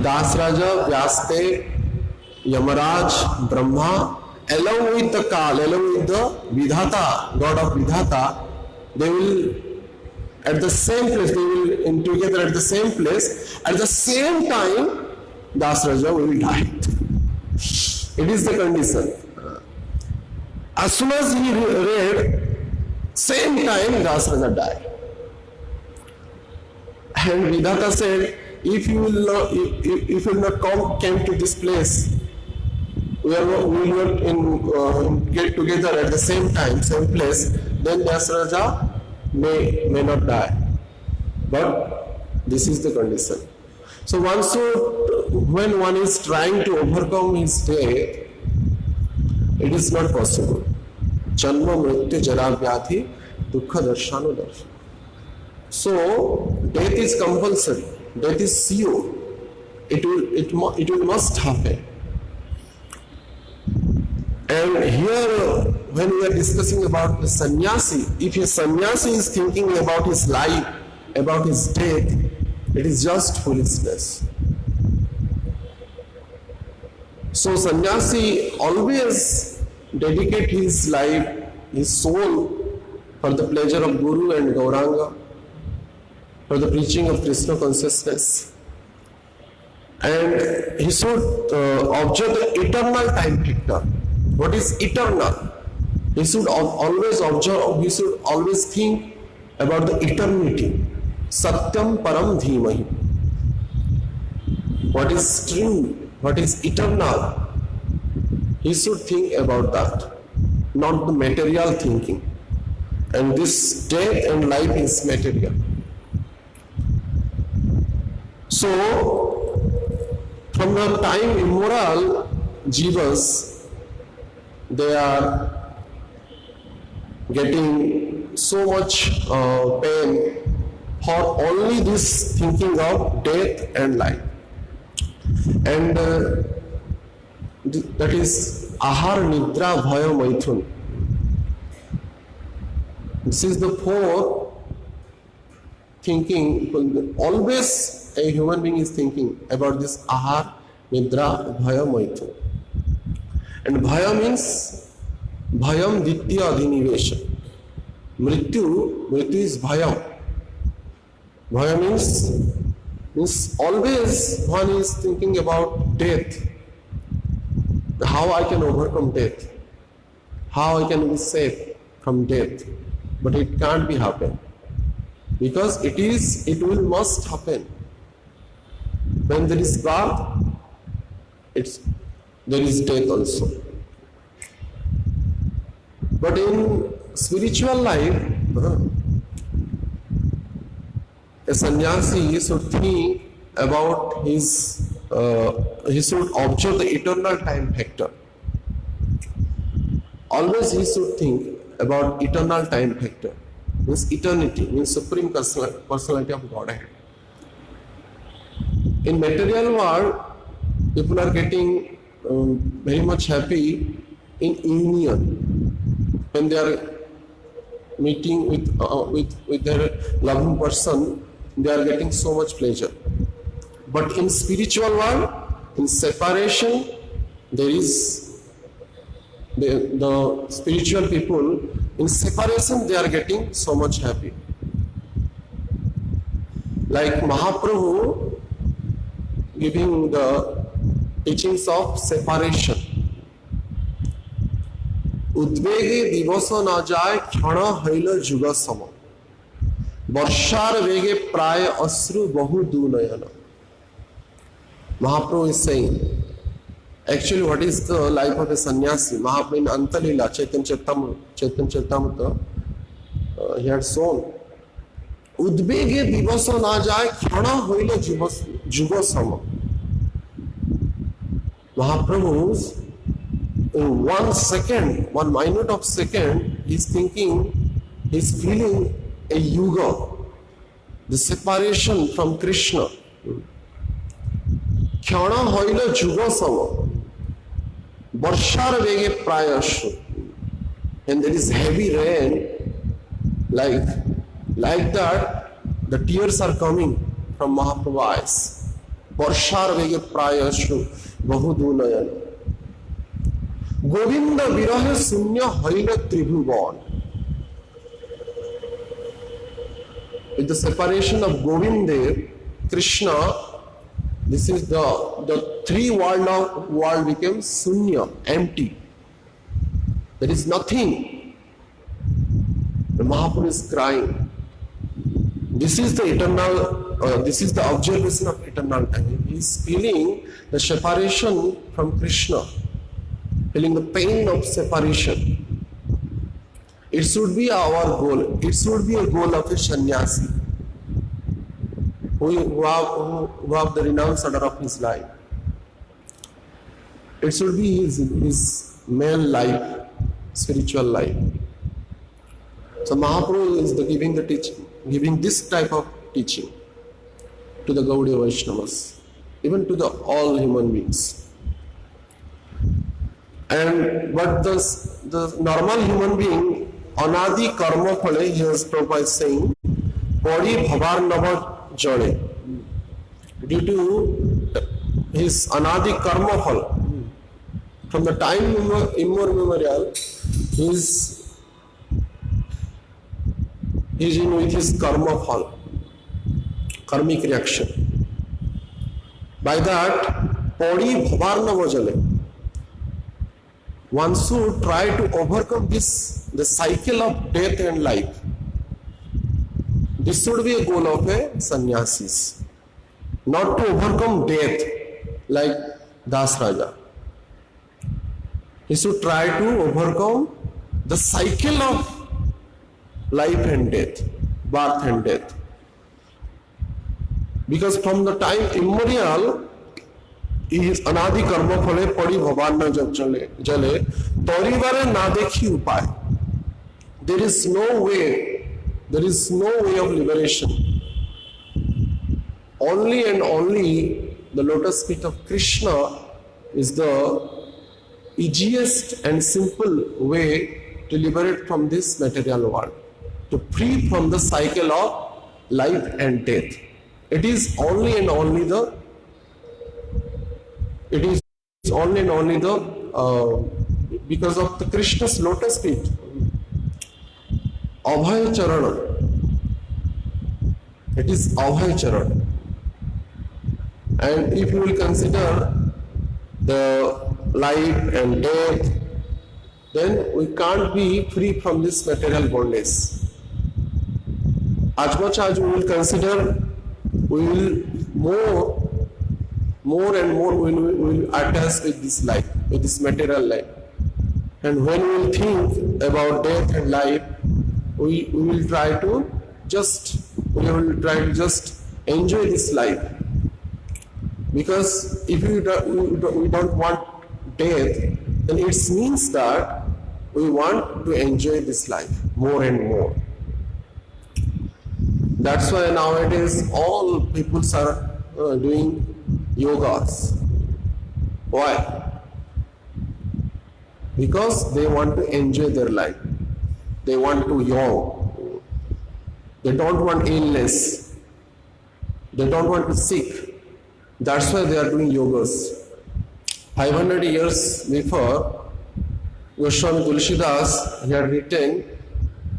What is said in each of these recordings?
Das Raja, Vyaste, Yamaraj, Brahma, along with the Kal, along with the Vidhata, God of Vidhata, they will at the same place, they will in together at the same place. At the same time, Das Raja will die. It is the condition. As soon as he read, same time Das Raja died. And Vidhata said, if you will not come to this place, we will not get together at the same time, same place, then Das Raja may not die. But this is the condition. So one should, when one is trying to overcome his death, it is not possible. Janma mrityu jara vyadhi dukkha darshano darshan. So death is compulsory. Death is sure. It will must happen. And here, when we are discussing about the sannyasi, if a sannyasi is thinking about his life, about his death, it is just foolishness. So sannyasi always dedicate his life, his soul, for the pleasure of Guru and Gauranga, for the preaching of Krishna consciousness. And he should observe the eternal time factor. What is eternal? He should always observe, he should always think about the eternity. Satyam param dhimahi. What is true? What is eternal? He should think about that, not the material thinking. And this death and life is material. So, from the time immoral jivas, they are getting so much pain for only this thinking of death and life. And that is ahar, nidra, bhaya, maithun. This is the four thinking. Always a human being is thinking about this ahar, nidra, bhaya, maithun. And bhaya means bhayam ditya adhinivesha. Mrityu is bhayam. Bhaya means always one is thinking about death. How I can overcome death. How I can be safe from death. But it can't be happen. Because it will must happen. When there is birth, there is death also. But in spiritual life, a sannyasi should think about he should observe the eternal time factor. Always he should think about eternal time factor. Means eternity, means supreme personality of Godhead. In material world, people are getting very much happy in union. When they are meeting with their loving person, they are getting so much pleasure. But in spiritual world, in separation, there is the spiritual people, in separation they are getting so much happy. Like Mahaprabhu giving the teachings of separation. Udvege divaso na jay khana haila juga sama. Varshar vege praya asru bahu dunayana. Mahaprabhu is saying, actually what is the life of a sannyasi? Mahaprabhu in Antalila, Chaitanya Charitamrita, he had shown. Udvege divaso na jay khana haila juga sama. Mahaprabhu's in 1 second, 1 minute of second, he's thinking, he's feeling a yuga, the separation from Krishna. Khyana hoila juga sama. Varshar vege prayashu. And there is heavy rain, like that, the tears are coming from Mahaprabhu's eyes. वर्षार वेगे प्रायश्रु बहुदूनयन गोविंद विरह शून्य हईल त्रिभुवन. With the separation of Govinda, Krishna, this is the three world became sunya, empty. There is nothing. The Mahaprabhu is crying. This is the eternal, this is the observation of eternal time. He is feeling the separation from Krishna, feeling the pain of separation. It should be our goal. It should be a goal of a sannyasi who have the renounced order of his life. It should be his male life, spiritual life. So Mahaprabhu is giving the teaching, giving this type of teaching to the Gaudiya Vaishnavas, even to the all human beings. But the normal human being, anadi karma phale, he has Prabhupada is saying, body bhavar nava jale. Due to his anadi karma phal, from the time immemorial, he is in with his karma phal, karmic reaction. By that, body bhavar nava jale. One should try to overcome the cycle of death and life. This should be a goal of a sannyasis. Not to overcome death like Das Raja. He should try to overcome the cycle of life and death, birth and death. Because from the time immemorial, is anadi karma phale padi bhavan na jale toribare na dekhi upay. There is no way of liberation. Only and only the lotus feet of Krishna is the easiest and simple way to liberate from this material world, to free from the cycle of life and death. It is only and only the because of the Krishna's lotus feet, Abhay Charana. It is Abhay Charana. And if you will consider the life and death, then we can't be free from this material bondage. As much as we will consider, we will more and more we will attach with this life, with this material life. And when we will think about death and life, we will try to just enjoy this life. Because if we don't want death, then it means that we want to enjoy this life more and more. That's why nowadays all people are doing yogas. Why? Because they want to enjoy their life. They want to young. They don't want illness. They don't want to sick. That's why they are doing yogas. 500 years before, Goswami Tulsidas had written,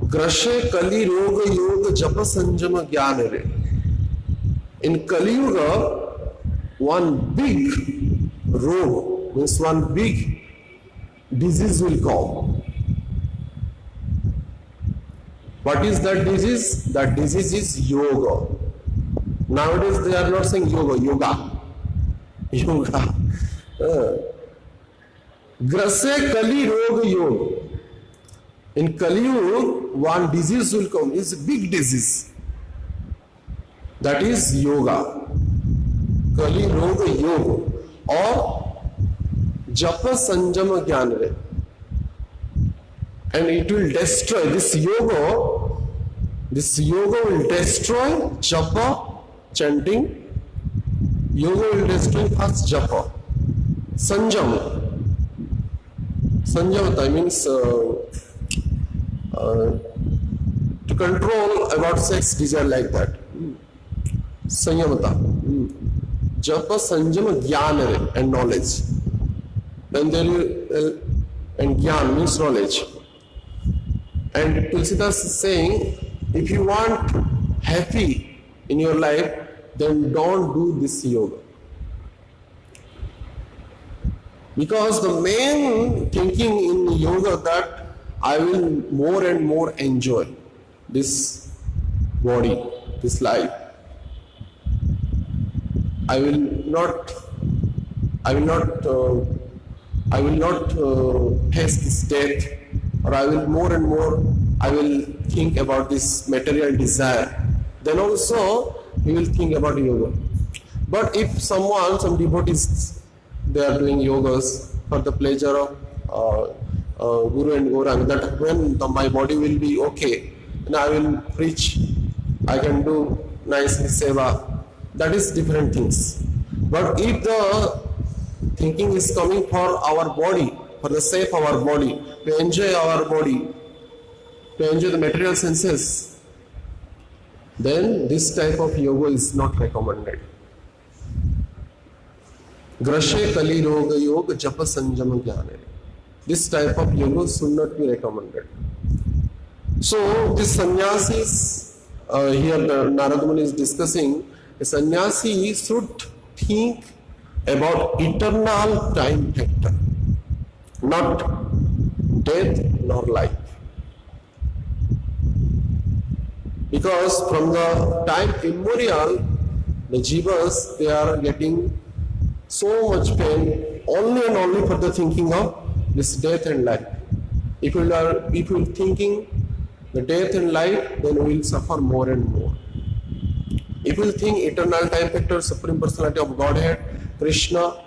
Grashe Kali Roga Yoga Japa Sanjama Jnana Re. In Kali Yuga, one big rogue, means one big disease will come. What is that disease? That disease is yoga. Nowadays they are not saying yoga, yoga. Grase Kali Roga Yoga. In Kali Yuga, one disease will come. It's a big disease. That is yoga. Kali Roga Yoga or Japa Sanjama Jnana. And it will destroy this yoga will destroy Japa chanting. Yoga will destroy first Japa. Sanjama. Sanjamata means to control about sex desire like that. Sanyamata. japa sanjama jnana and knowledge. Then there is, and jnana means knowledge. And Tulsidas is saying, if you want happy in your life, then don't do this yoga. Because the main thinking in yoga that I will more and more enjoy this body, this life. I will not face this death, or I will more and more, I will think about this material desire. Then also, we will think about yoga. But if some devotees, they are doing yogas for the pleasure of Guru and Gauranga, that when my body will be okay, and I will preach, I can do nicely seva, that is different things. But if the thinking is coming for our body, for the sake of our body, to enjoy our body, to enjoy the material senses, then this type of yoga is not recommended. Grashe Kali Roga Yoga Japa Sanjama Jnana. This type of yoga should not be recommended. So, this sannyasis, here Narada Muni is discussing, a sannyasi should think about eternal time factor, not death nor life. Because from the time immemorial, the jivas, they are getting so much pain only and only for the thinking of this death and life. If we are thinking the death and life, then we will suffer more and more. If we think eternal time factor, Supreme Personality of Godhead, Krishna,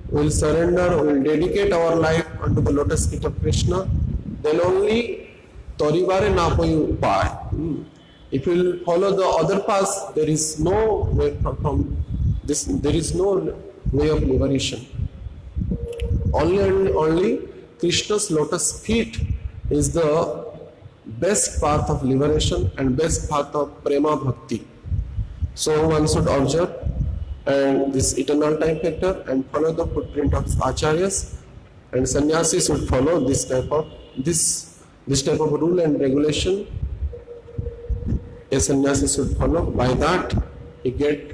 will surrender, will dedicate our life unto the lotus feet of Krishna, then only Torivare Napayu Upai. If we will follow the other paths, there is no way from this, there is no way of liberation. Only and only Krishna's lotus feet is the best path of liberation and best path of prema bhakti. So one should observe and this eternal time factor and follow the footprint of acharyas, and sannyasis should follow this type of rule and regulation. A sannyasi should follow. By that, he get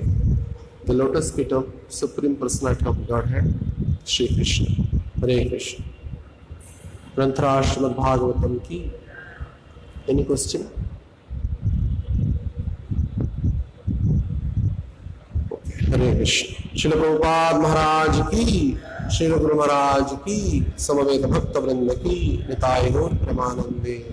the lotus feet of Supreme Personality of Godhead, Shri Krishna. Hare Krishna. Granthara Srimad Bhagavatam ki. Any question? Hare Krishna. Srila Prabhupada Maharaj ki, Srila Guru Maharaj ki, Samaveta Bhakta Vrinda ki, Nitai Gaur Premanande.